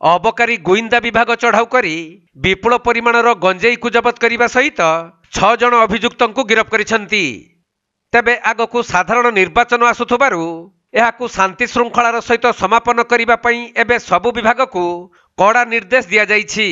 अबकारी गोइंदा विभाग चढ़ाऊ करी विपुल परिमाणर गंजेई को जबत करने सहित 6 जन अभियुक्त गिरफ करिसेंती। तेबे आगकू साधारण निर्वाचन आसुथबारु एहाकू शांति श्रृंखलार सहित समापन करने पई एबे सबु विभाग को कड़ा निर्देश दिया जाइछि।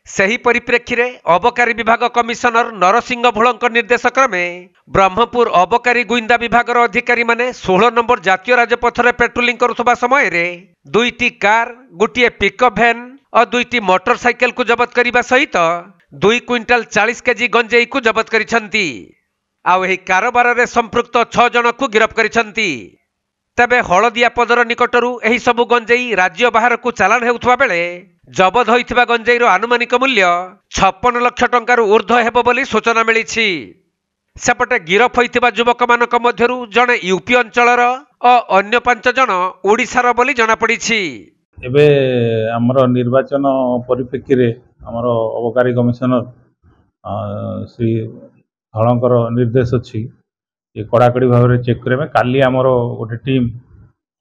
सही परिप्रेक्षी रे अबकारी विभाग कमिशनर नरसिंह भोलक निर्देश क्रमे ब्रह्मपुर अबकारी गुइंदा विभागर अधिकारी माने 16 नंबर जातीय राजपथ रे पेट्रोलिंग करुथबा समय रे 2टी कार, गोटे पिकअप भैन और 2टी मोटरसाइकेल को जबत करने सहित 2 क्विंटाल 40 केजी गंजेई को जबत करिसेंती। आउ एही कारोबार रे संपृक्त 6 जन को गिरफ करिसेंती। तेबे हलदिया पदर निकटरू एही सबु गंजेई राज्य बाहर को चालान हेउथबा बेले जबत होइथिबा गंजेईर आनुमानिक मूल्य 56 लाख टंकार ऊर्ध्व हेबो बोली सूचना मिलिछि। सेपटे गिरफ होइथिबा युवक मानक मध्यरू जणे यूपी अंचलर और अन्य 5 जन ओडिशार बोली जणा पड़िछि। एबे हमर निर्वाचन परिप्रेक्षी रे हमर अबकारी कमिशनर श्री हलंकर निर्देश अछि ये कड़ाकड़ी भाव में चेक करें। काली आमर गोटे टीम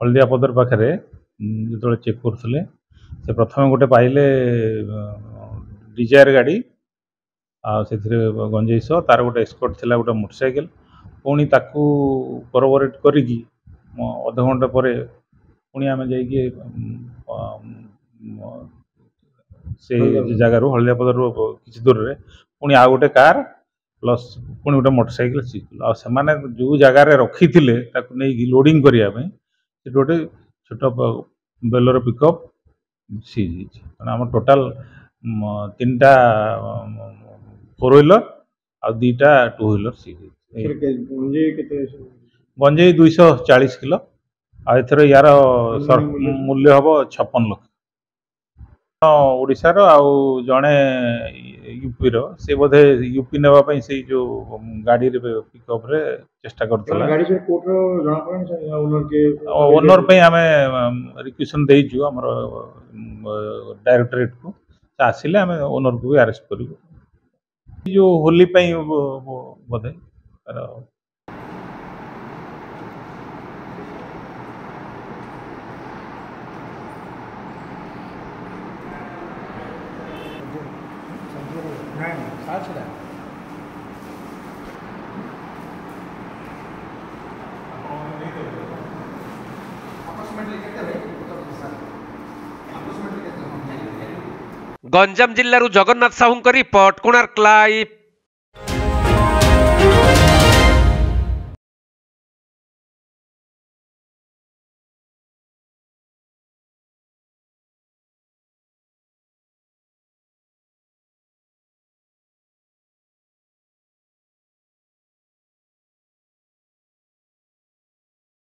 हलदिया पदर पाखे जो चेक करते से प्रथम गोटे पाइले डिजायर गाड़ी से गंजेई सह तार गोटे एस्कॉर्ट थिला गोटे मोटरसाइकेल पुणी ताकू कोरबोरेट करी अध घंटे पर पुणी आम जा जगार हलदिया पदर किसी दूर में पुणी आ गोटे कार प्लस पुणी गोटे मोटरसाइकेल सीज आ से जो जगार रखी थे नहीं लोडिंग करने गोटे छोट बेलर पिकअप सीज आम टोटाल 3टा 4 व्हीलर आ 2टा 2 व्हीलर सीज गंजेई 240 किलो आर यार मूल्य हम 56 लाख। ओडिशार आउ जड़े यूपी से बोधे यूपी नापी से जो गाड़ी पिकअप रे चेष्टा करथला। ओनर पे आम रिक्वेशन देइछु हमर डायरेक्टरेट को आसिले आम ओनर को भी अरेस्ट करू जो होली पे बोधे गंजाम जिल्लारू जगन्नाथ साहू रिपोर्ट कोणार्क लाइव।